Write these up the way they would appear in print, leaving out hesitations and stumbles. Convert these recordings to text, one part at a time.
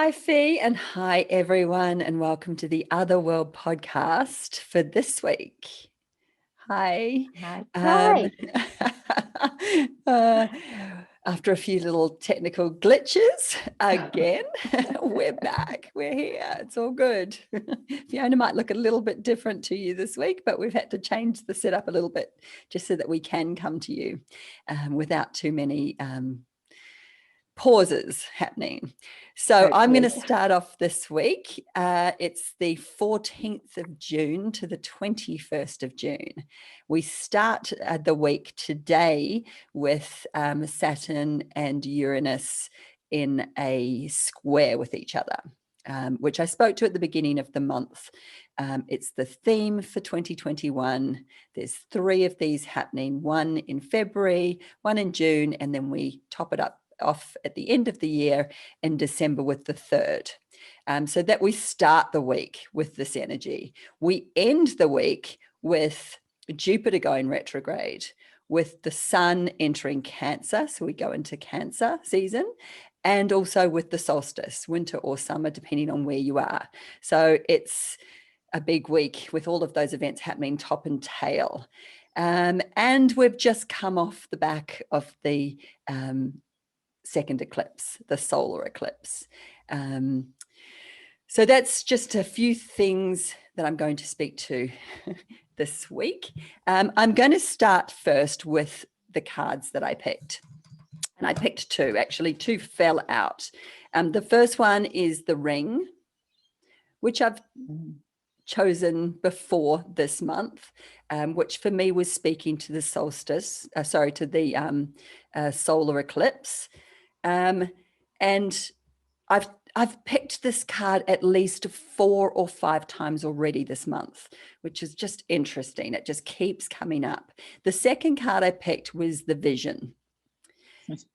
Hi, Fee, and hi, everyone, and welcome to the Other World podcast for this week. Hi. Hi. Um, uh, After a few little technical glitches, again, we're back. We're here. It's all good. Fiona might look a little bit different to you this week, but we've had to change the setup a little bit just so that we can come to you without too many pauses happening. So I'm going to start off this week. It's the 14th of June to the 21st of June. We start the week today with Saturn and Uranus in a square with each other. Which I spoke to at the beginning of the month. It's the theme for 2021. There's 3 of these happening, one in February, one in June, and then we top it up off at the end of the year in December with the 3rd. So that we start the week with this energy. We end the week with Jupiter going retrograde, with the sun entering Cancer. So we go into Cancer season, and also with the solstice, winter or summer, depending on where you are. So it's a big week with all of those events happening top and tail. And we've just come off the back of the second eclipse, the solar eclipse. So that's just a few things that I'm going to speak to this week. I'm going to start first with the cards that I picked. And I picked 2, actually 2 fell out. The first one is the ring, which I've chosen before this month, which for me was speaking to the solstice, to the solar eclipse. And I've picked this card at least 4 or 5 times already this month, which is just interesting. It just keeps coming up. The second card I picked was the Vision.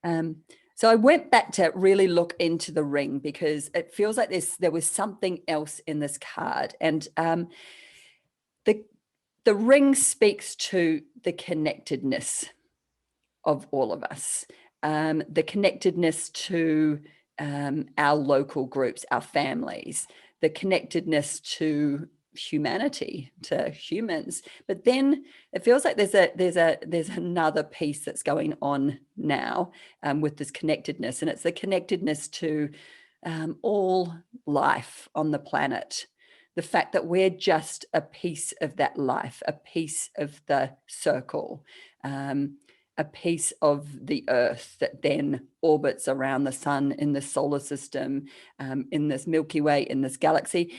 So I went back to really look into the ring because it feels like there was something else in this card. And the ring speaks to the connectedness of all of us, the connectedness to our local groups, our families, the connectedness to humanity, to humans. But then it feels like there's another piece that's going on now with this connectedness, and it's the connectedness to all life on the planet. The fact that we're just a piece of that life, a piece of the circle, a piece of the earth that then orbits around the sun in the solar system, in this Milky Way, in this galaxy.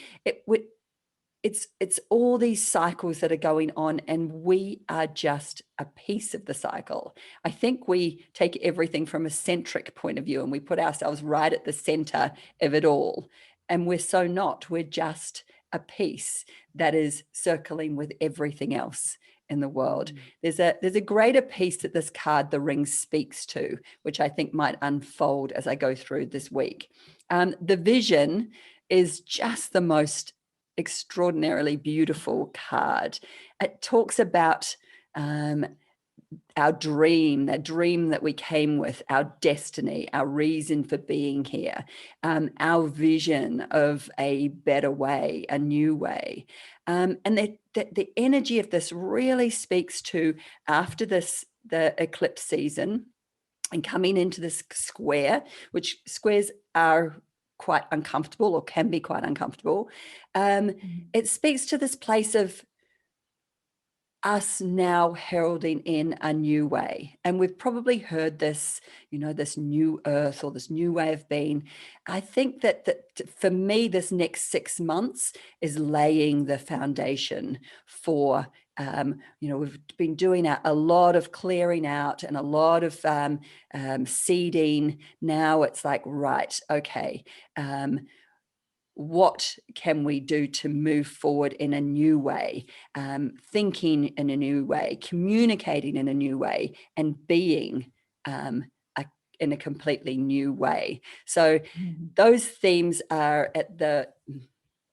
It's all these cycles that are going on, and we are just a piece of the cycle. I think we take everything from a centric point of view and we put ourselves right at the center of it all. And we're so not. We're just a piece that is circling with everything else in the world. There's a greater piece that this card, the ring, speaks to, which I think might unfold as I go through this week. The Vision is just the most extraordinarily beautiful card. It talks about our dream, that dream that we came with, our destiny, our reason for being here, our vision of a better way, a new way. And the energy of this really speaks to, after the eclipse season and coming into this square, which squares are quite uncomfortable or can be quite uncomfortable. It speaks to this place of us now heralding in a new way. And we've probably heard this, this new earth or this new way of being. I think that for me, this next 6 months is laying the foundation for, we've been doing a lot of clearing out and a lot of seeding. Now it's like, right, okay, what can we do to move forward in a new way, thinking in a new way, communicating in a new way, and being in a completely new way. So those themes are at the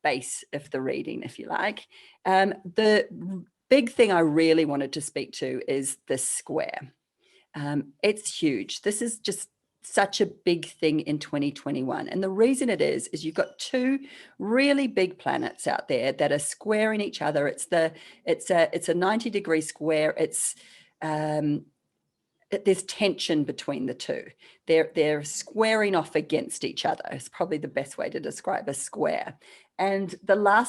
base of the reading, if you like. The big thing I really wanted to speak to is the square. It's huge. This is just such a big thing in 2021. And the reason it is you've got two really big planets out there that are squaring each other. It's a 90-degree square. There's tension between the two. They're squaring off against each other. It's probably the best way to describe a square. And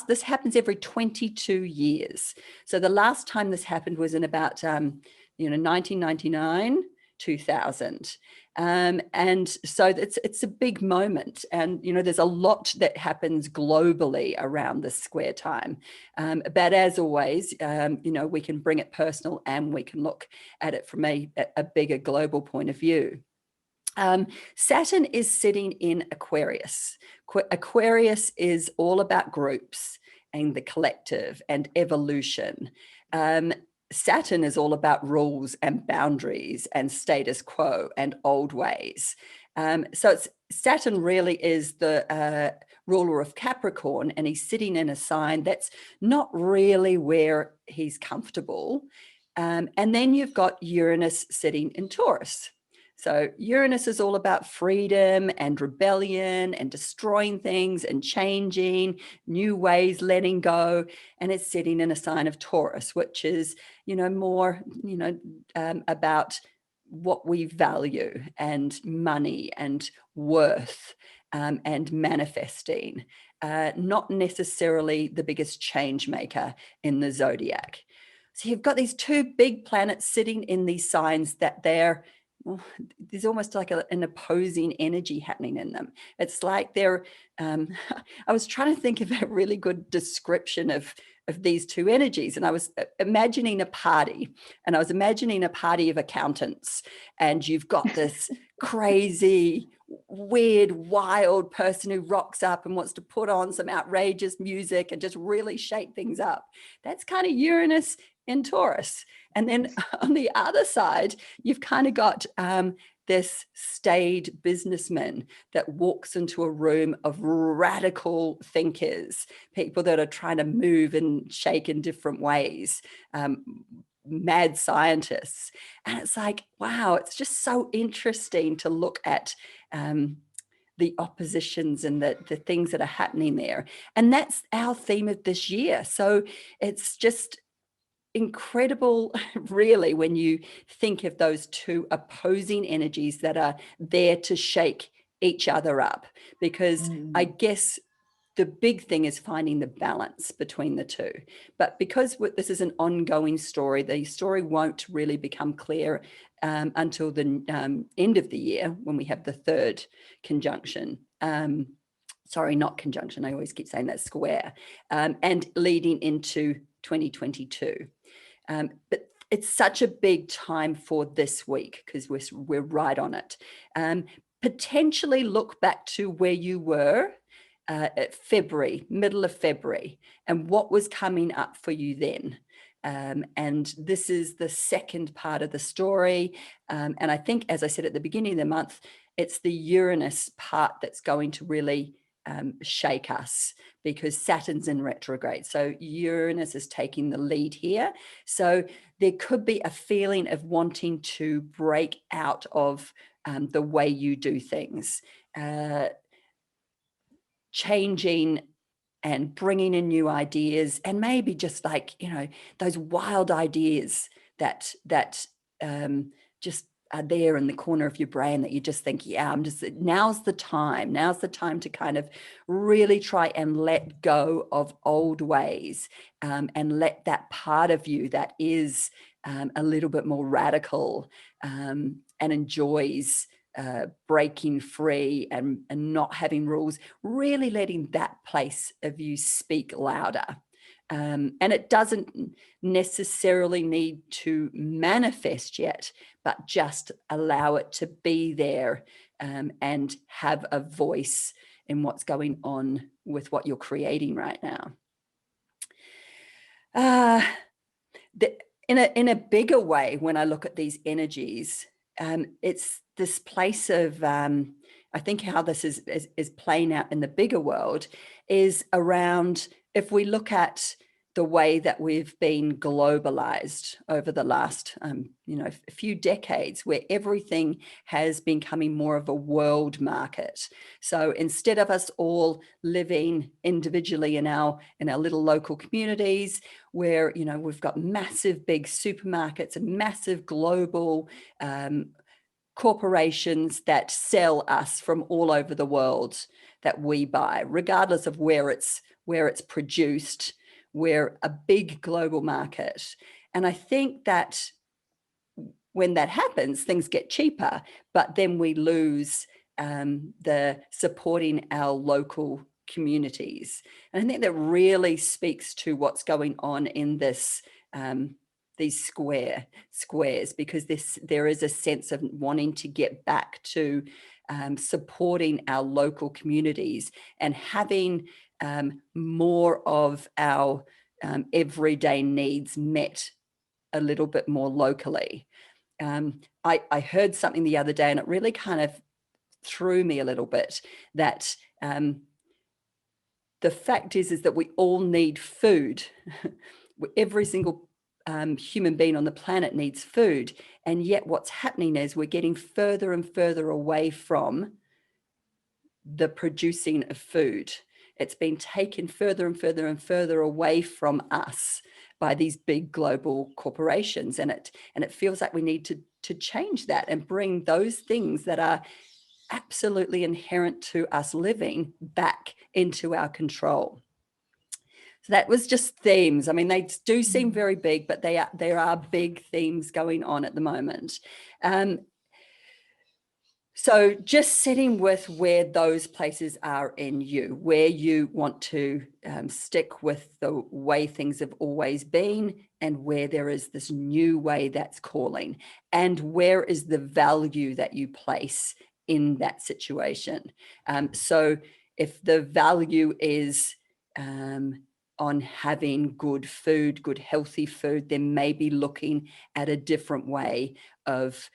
this happens every 22 years. So the last time this happened was in about 1999, 2000. And so it's a big moment. And, there's a lot that happens globally around the square time. But as always, we can bring it personal and we can look at it from a bigger global point of view. Saturn is sitting in Aquarius. Aquarius is all about groups and the collective and evolution. Saturn is all about rules and boundaries and status quo and old ways. So Saturn really is the ruler of Capricorn, and he's sitting in a sign that's not really where he's comfortable. And then you've got Uranus sitting in Taurus. So Uranus is all about freedom and rebellion and destroying things and changing, new ways, letting go. And it's sitting in a sign of Taurus, which is, more, about what we value and money and worth and manifesting, not necessarily the biggest change maker in the zodiac. So you've got these two big planets sitting in these signs that there's almost like an opposing energy happening in them. It's like I was trying to think of a really good description of these two energies. And I was imagining a party, and I was imagining a party of accountants, and you've got this crazy, weird, wild person who rocks up and wants to put on some outrageous music and just really shake things up. That's kind of Uranus in Taurus. And then on the other side, you've kind of got this staid businessman that walks into a room of radical thinkers, people that are trying to move and shake in different ways, mad scientists. And it's like, wow, it's just so interesting to look at the oppositions and the things that are happening there. And that's our theme of this year. So it's just incredible, really, when you think of those two opposing energies that are there to shake each other up. Because I guess the big thing is finding the balance between the two. But because this is an ongoing story, the story won't really become clear until the end of the year, when we have the third conjunction. Sorry, not conjunction. I always keep saying that, square, and leading into 2022. But it's such a big time for this week because we're right on it. Potentially look back to where you were at February, middle of February, and what was coming up for you then. And this is the second part of the story. And I think, as I said at the beginning of the month, it's the Uranus part that's going to really shake us, because Saturn's in retrograde. So Uranus is taking the lead here. So there could be a feeling of wanting to break out of the way you do things, changing and bringing in new ideas, and maybe just like, those wild ideas that just are there in the corner of your brain that you just think, now's the time to kind of really try and let go of old ways, and let that part of you that is a little bit more radical and enjoys breaking free and not having rules, really letting that place of you speak louder. And it doesn't necessarily need to manifest yet, but just allow it to be there, and have a voice in what's going on with what you're creating right now. In a bigger way, when I look at these energies, it's this place of, I think how this is playing out in the bigger world is around, if we look at the way that we've been globalized over the last, a few decades, where everything has been becoming more of a world market. So instead of us all living individually in our little local communities, where we've got massive big supermarkets and massive global corporations that sell us from all over the world that we buy, regardless of where it's produced. We're a big global market. And I think that when that happens, things get cheaper, but then we lose the supporting our local communities. And I think that really speaks to what's going on in this these squares, because there is a sense of wanting to get back to supporting our local communities and having more of our everyday needs met a little bit more locally. I heard something the other day, and it really kind of threw me a little bit, that the fact is that we all need food. Every single human being on the planet needs food. And yet what's happening is we're getting further and further away from the producing of food. It's been taken further and further and further away from us by these big global corporations. And it feels like we need to change that and bring those things that are absolutely inherent to us living back into our control. So that was just themes. I mean, they do seem very big, but there are big themes going on at the moment. So just sitting with where those places are in you, where you want to stick with the way things have always been, and where there is this new way that's calling, and where is the value that you place in that situation. So if the value is on having good food, good healthy food, then maybe looking at a different way of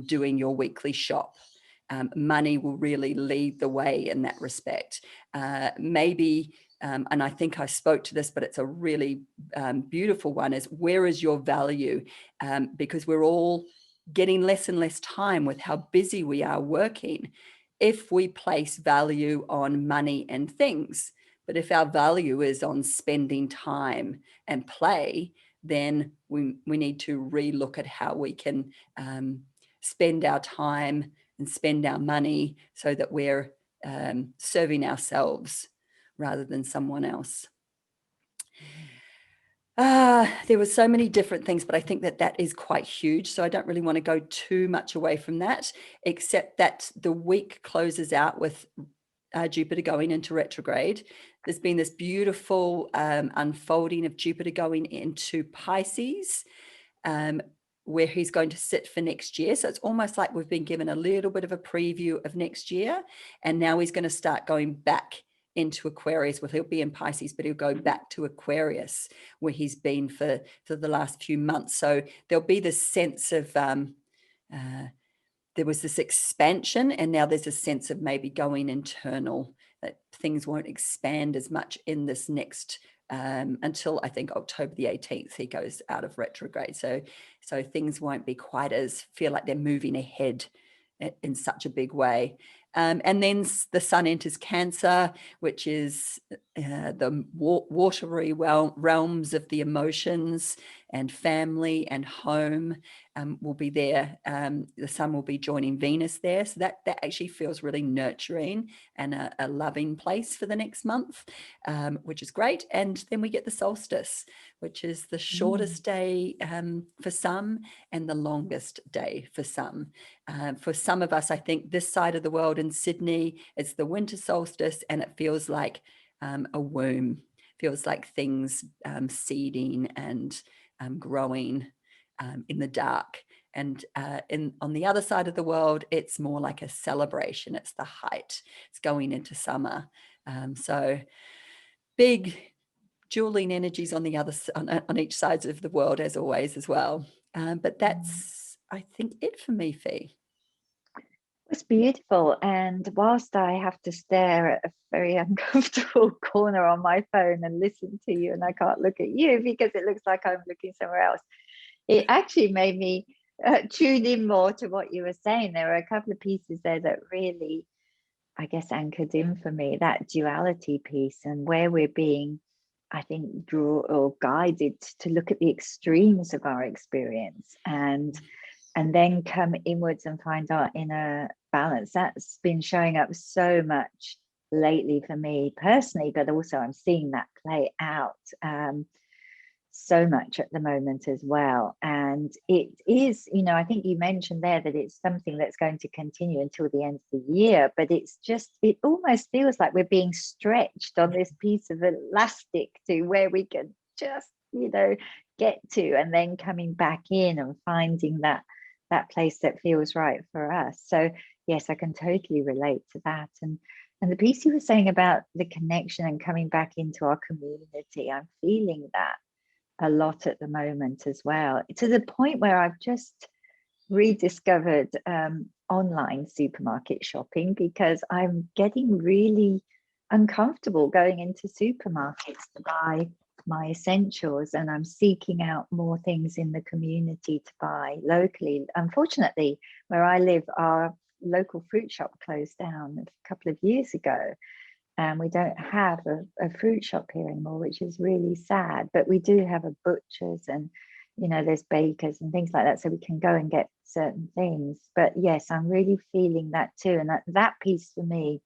doing your weekly shop. Money will really lead the way in that respect. Maybe, and I think I spoke to this, but it's a really beautiful one, is where is your value? Because we're all getting less and less time with how busy we are working. If we place value on money and things, but if our value is on spending time and play, then we need to relook at how we can spend our time and spend our money so that we're serving ourselves rather than someone else. There were so many different things, but I think that is quite huge. So I don't really want to go too much away from that, except that the week closes out with Jupiter going into retrograde. There's been this beautiful unfolding of Jupiter going into Pisces, where he's going to sit for next year. So it's almost like we've been given a little bit of a preview of next year. And now he's going to start going back into Aquarius. Well, he'll be in Pisces, but he'll go back to Aquarius, where he's been for the last few months. So there'll be this sense of, there was this expansion, and now there's a sense of maybe going internal, that things won't expand as much in this next until I think October the 18th, he goes out of retrograde. So things won't be quite as, feel like they're moving ahead in such a big way. And then the sun enters Cancer, which is the watery realms of the emotions and family and home will be there. The sun will be joining Venus there. So that actually feels really nurturing and a loving place for the next month, which is great. And then we get the solstice, which is the shortest day for some and the longest day for some. For some of us, I think this side of the world in Sydney, it's the winter solstice, and it feels like a womb, feels like things seeding and growing in the dark. And on the other side of the world, it's more like a celebration. It's the height. It's going into summer. So big dueling energies on each sides of the world, as always, as well. But that's, I think, it for me, Fee. It's beautiful. And whilst I have to stare at a very uncomfortable corner on my phone and listen to you, and I can't look at you because it looks like I'm looking somewhere else, it actually made me tune in more to what you were saying. There were a couple of pieces there that really, I guess, anchored in for me, that duality piece, and where we're being, I think, draw or guided to look at the extremes of our experience, and then come inwards and find our inner balance. That's been showing up so much lately for me personally, but also I'm seeing that play out so much at the moment as well. And it is, I think you mentioned there that it's something that's going to continue until the end of the year, but it's just, it almost feels like we're being stretched on this piece of elastic to where we can just, get to, and then coming back in and finding that place that feels right for us. So yes, I can totally relate to that. And the piece you were saying about the connection and coming back into our community, I'm feeling that a lot at the moment as well, to the point where I've just rediscovered online supermarket shopping, because I'm getting really uncomfortable going into supermarkets to buy my essentials, and I'm seeking out more things in the community to buy locally. Unfortunately, where I live, our local fruit shop closed down a couple of years ago, and we don't have a fruit shop here anymore, which is really sad. But we do have a butcher's, and there's bakers and things like that, so we can go and get certain things. But yes, I'm really feeling that too, and that piece for me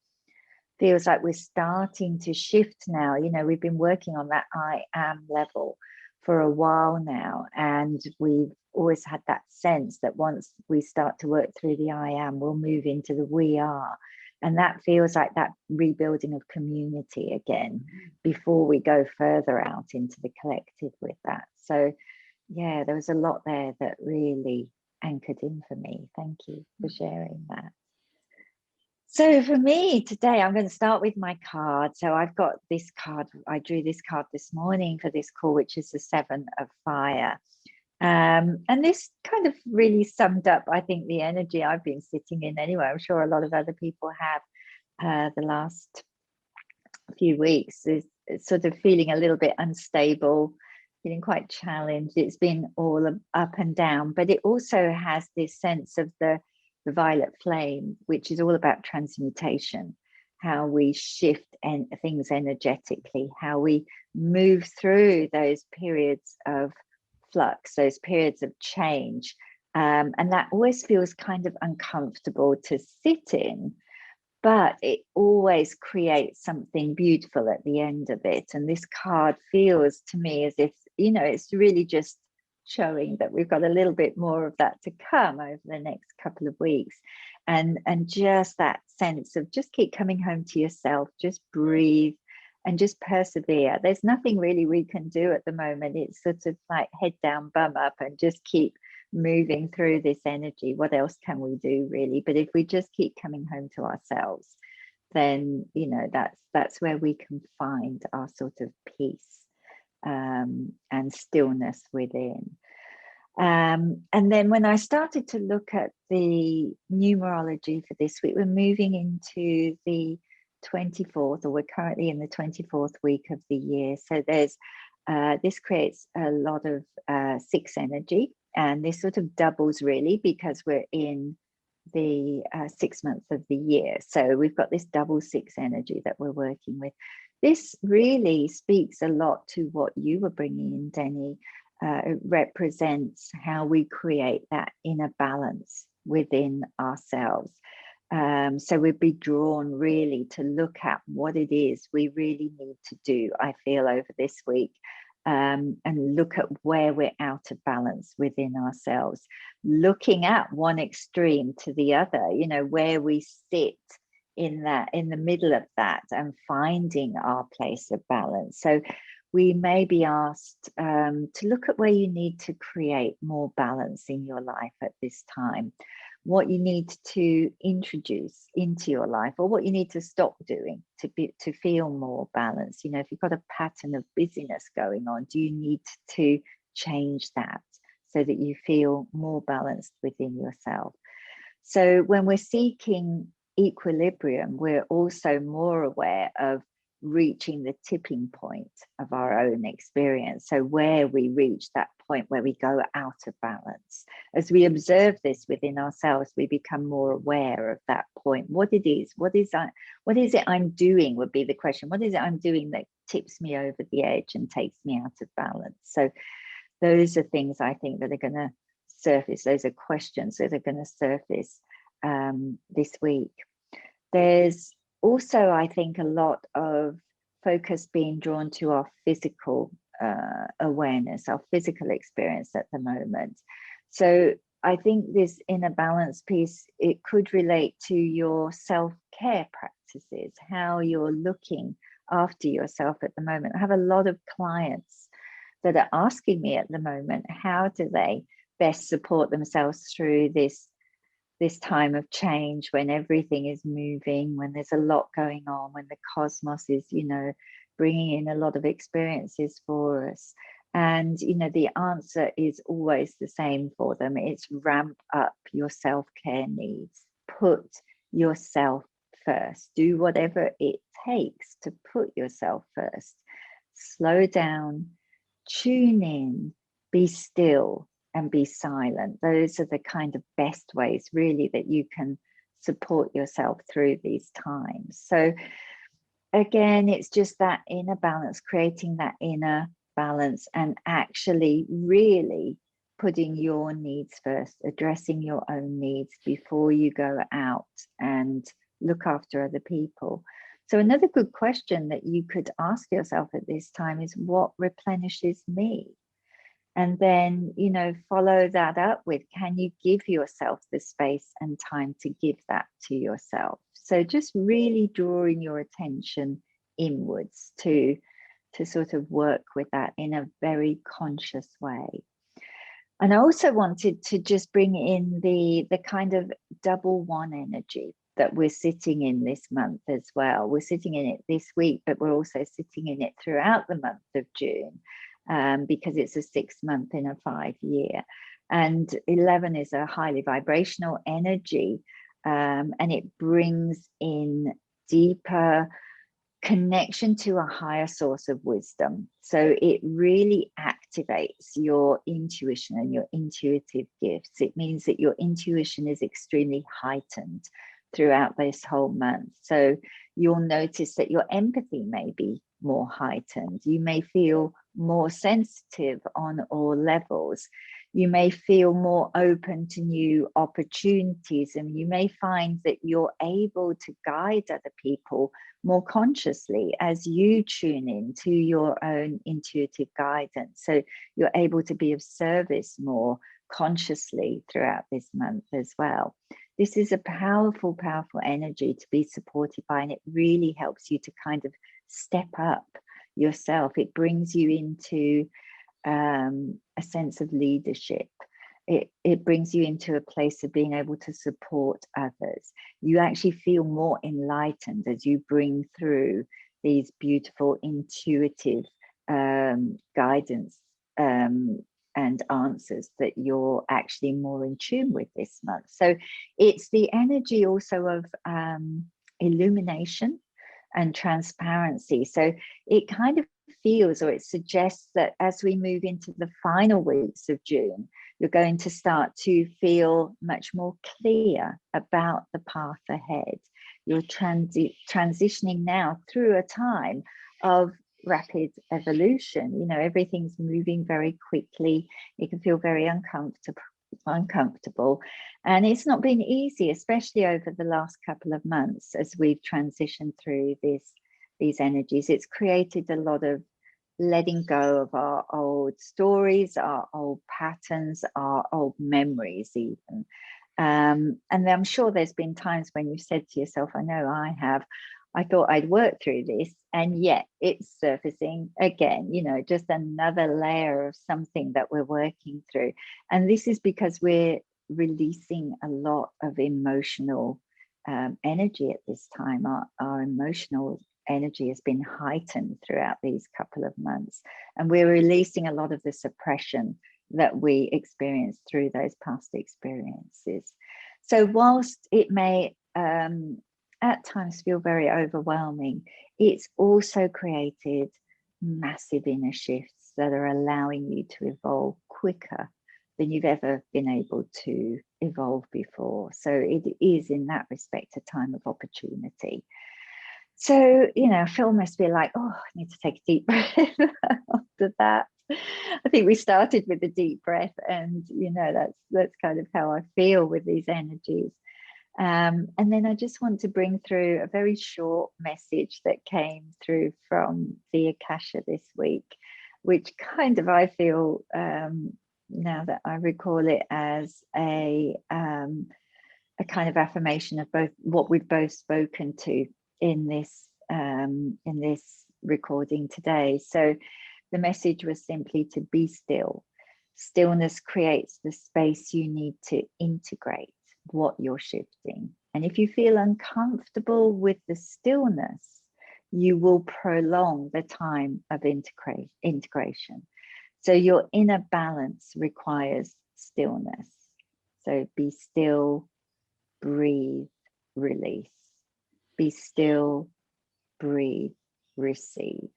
feels like we're starting to shift now. We've been working on that I am level for a while now, and we've always had that sense that once we start to work through the I am, we'll move into the we are. And that feels like that rebuilding of community again before we go further out into the collective with that. So yeah, there was a lot there that really anchored in for me. Thank you for sharing that. So for me today, I'm going to start with my card. So I've got this card. I drew this card this morning for this call, which is the 7 of Fire. And this kind of really summed up, I think, the energy I've been sitting in anyway. I'm sure a lot of other people have the last few weeks, is sort of feeling a little bit unstable, feeling quite challenged. It's been all up and down, but it also has this sense of the violet flame, which is all about transmutation, how we shift things energetically, how we move through those periods of flux, those periods of change. And that always feels kind of uncomfortable to sit in, but it always creates something beautiful at the end of it. And this card feels to me as if, it's really just showing that we've got a little bit more of that to come over the next couple of weeks. And just that sense of just keep coming home to yourself, just breathe and just persevere. There's nothing really we can do at the moment. It's sort of like head down, bum up, and just keep moving through this energy. What else can we do really? But if we just keep coming home to ourselves, then that's where we can find our sort of peace and stillness within. And then when I started to look at the numerology for this week, we're moving into the 24th, or we're currently in the 24th week of the year. So there's this creates a lot of 6 energy, and this sort of doubles really because we're in the 6 months of the year. So we've got this double 6 energy that we're working with. This really speaks a lot to what you were bringing in, Denny. It represents how we create that inner balance within ourselves. So we'd be drawn really to look at what it is we really need to do, I feel, over this week, and look at where we're out of balance within ourselves, looking at one extreme to the other, where we sit in the middle of that, and finding our place of balance. So we may be asked to look at where you need to create more balance in your life at this time, what you need to introduce into your life, or what you need to stop doing to feel more balanced. If you've got a pattern of busyness going on, do you need to change that so that you feel more balanced within yourself? So when we're seeking equilibrium, we're also more aware of reaching the tipping point of our own experience. So where we reach that point where we go out of balance. As we observe this within ourselves, we become more aware of that point. What it is, what is it I'm doing would be the question. What is it I'm doing that tips me over the edge and takes me out of balance? So those are things I think that are going to surface. Those are questions that are going to surface this week. There's also, I think, a lot of focus being drawn to our physical awareness, our physical experience at the moment. So I think this inner balance piece, it could relate to your self-care practices, how you're looking after yourself at the moment. I have a lot of clients that are asking me at the moment, how do they best support themselves through this time of change, when everything is moving, when there's a lot going on, when the cosmos is, bringing in a lot of experiences for us. And, the answer is always the same for them. It's ramp up your self-care needs. Put yourself first. Do whatever it takes to put yourself first. Slow down, tune in, be still, and be silent. Those are the kind of best ways really that you can support yourself through these times. So again, it's just that inner balance, creating that inner balance and actually really putting your needs first, addressing your own needs before you go out and look after other people. So another good question that you could ask yourself at this time is, what replenishes me? And then, follow that up with, can you give yourself the space and time to give that to yourself? So just really drawing your attention inwards to sort of work with that in a very conscious way. And I also wanted to just bring in the kind of double one energy that we're sitting in this month as well. We're sitting in it this week, but we're also sitting in it throughout the month of June. Because it's a 6 month in a 5 year, and 11 is a highly vibrational energy, and it brings in deeper connection to a higher source of wisdom. So it really activates your intuition and your intuitive gifts. It means that your intuition is extremely heightened throughout this whole month. So you'll notice that your empathy may be more heightened. You may feel more sensitive on all levels. You may feel more open to new opportunities, and you may find that you're able to guide other people more consciously as you tune in to your own intuitive guidance. So you're able to be of service more consciously throughout this month as well. This is a powerful, powerful energy to be supported by, and it really helps you to kind of step up yourself. It brings you into a sense of leadership. It brings you into a place of being able to support others. You actually feel more enlightened as you bring through these beautiful intuitive guidance and answers that you're actually more in tune with this month. So it's the energy also of illumination and transparency. So it kind of feels, or it suggests, that as we move into the final weeks of June, you're going to start to feel much more clear about the path ahead. You're transitioning now through a time of rapid evolution. Everything's moving very quickly. It can feel very uncomfortable, and it's not been easy, especially over the last couple of months as we've transitioned through these energies. It's created a lot of letting go of our old stories, our old patterns, our old memories even. And I'm sure there's been times when you've said to yourself, I know I have, I thought I'd work through this, and yet it's surfacing again, just another layer of something that we're working through. And this is because we're releasing a lot of emotional energy at this time. Our emotional energy has been heightened throughout these couple of months, and we're releasing a lot of the suppression that we experienced through those past experiences. So whilst it may at times feel very overwhelming, it's also created massive inner shifts that are allowing you to evolve quicker than you've ever been able to evolve before. So it is, in that respect, a time of opportunity. So, Phil must be like, oh, I need to take a deep breath after that. I think we started with a deep breath, and that's kind of how I feel with these energies. And then I just want to bring through a very short message that came through from the Akasha this week, which kind of, I feel, now that I recall it, as a kind of affirmation of both what we've both spoken to in this recording today. So the message was simply to be still. Stillness creates the space you need to integrate what you're shifting. And if you feel uncomfortable with the stillness, you will prolong the time of integration. So your inner balance requires stillness. So be still, breathe, release. Be still, breathe, receive.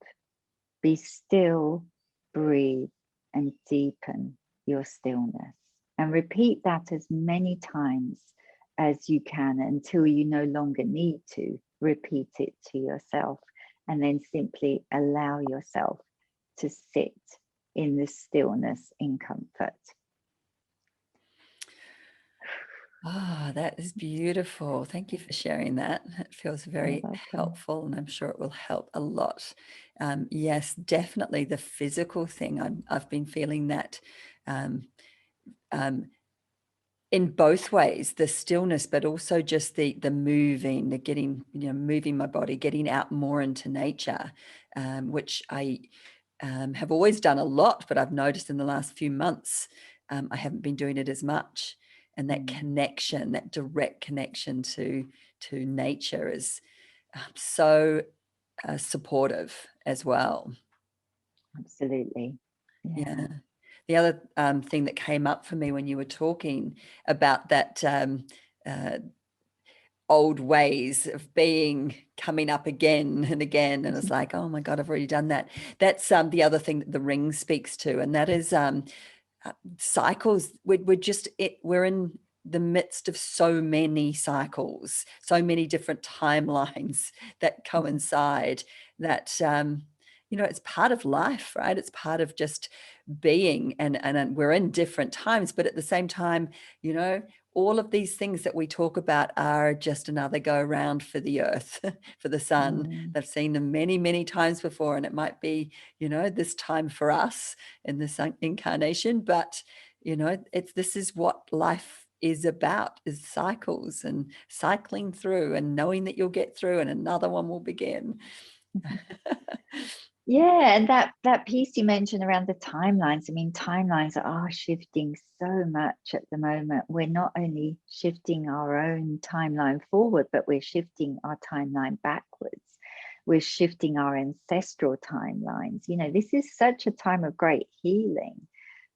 Be still, breathe, and deepen your stillness. And repeat that as many times as you can until you no longer need to repeat it to yourself. And then simply allow yourself to sit in the stillness in comfort. Ah, that is beautiful. Thank you for sharing that. It feels very welcome. helpful, and I'm sure it will help a lot. Yes, definitely the physical thing. I've been feeling that in both ways, the stillness, but also just the moving, the getting, moving my body, getting out more into nature, which I have always done a lot, but I've noticed in the last few months, I haven't been doing it as much. And that connection, that direct connection to nature is so supportive as well. Absolutely. Yeah. The other thing that came up for me when you were talking about that old ways of being coming up again and again, and it's like, oh my God, I've already done that. That's the other thing that the ring speaks to, and that is cycles. We're in the midst of so many cycles, so many different timelines that coincide, that it's part of life, right? It's part of just being, and we're in different times, but at the same time, all of these things that we talk about are just another go around for the earth, for the sun. I've seen them many, many times before, and it might be, this time for us in this incarnation, but this is what life is about, is cycles and cycling through and knowing that you'll get through and another one will begin. Yeah, and that piece you mentioned around the timelines, I mean, timelines are shifting so much at the moment. We're not only shifting our own timeline forward, but we're shifting our timeline backwards. We're shifting our ancestral timelines. This is such a time of great healing,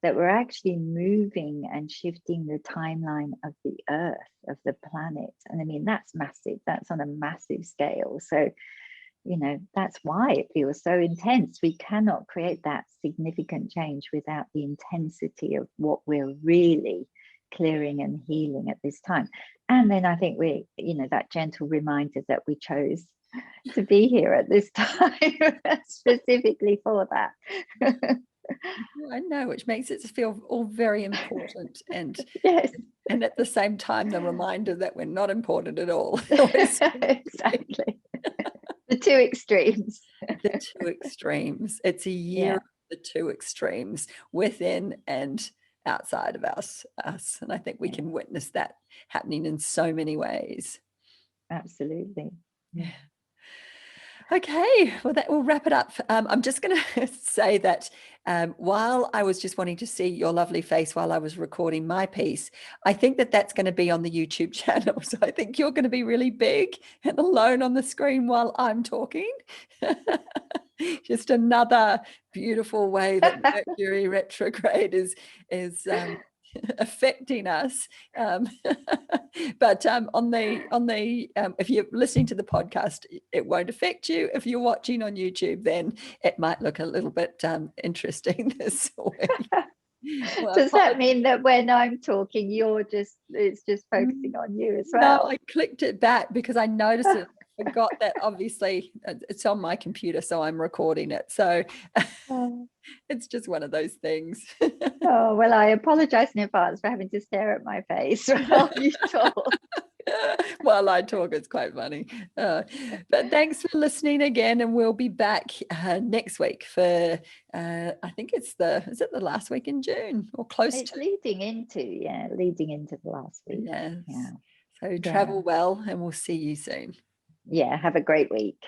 that we're actually moving and shifting the timeline of the earth, of the planet. And I mean, that's massive. That's on a massive scale. So that's why it feels so intense. We cannot create that significant change without the intensity of what we're really clearing and healing at this time. And then I think that gentle reminder that we chose to be here at this time specifically for that. I know, which makes it feel all very important, and yes, and at the same time the reminder that we're not important at all. exactly. The two extremes. The two extremes. It's a year of the two extremes, within and outside of us. And I think we can witness that happening in so many ways. Absolutely. Yeah. Okay, well, that will wrap it up. I'm just going to say that while I was just wanting to see your lovely face while I was recording my piece, I think that that's going to be on the YouTube channel. So I think you're going to be really big and alone on the screen while I'm talking. Just another beautiful way that Mercury retrograde is affecting us. But on the if you're listening to the podcast, it won't affect you. If you're watching on YouTube, then it might look a little bit interesting this week. Well, Does that mean that when I'm talking, it's just focusing on you as well? No, I clicked it back because I noticed it. I forgot that obviously it's on my computer, so I'm recording it. So it's just one of those things. Oh, well, I apologize in advance for having to stare at my face while you talk. While I talk, it's quite funny. But thanks for listening again, and we'll be back next week for I think is it the last week in June or close It's to? leading into the last week. Yes. Yeah. So travel well, and we'll see you soon. Yeah. Have a great week.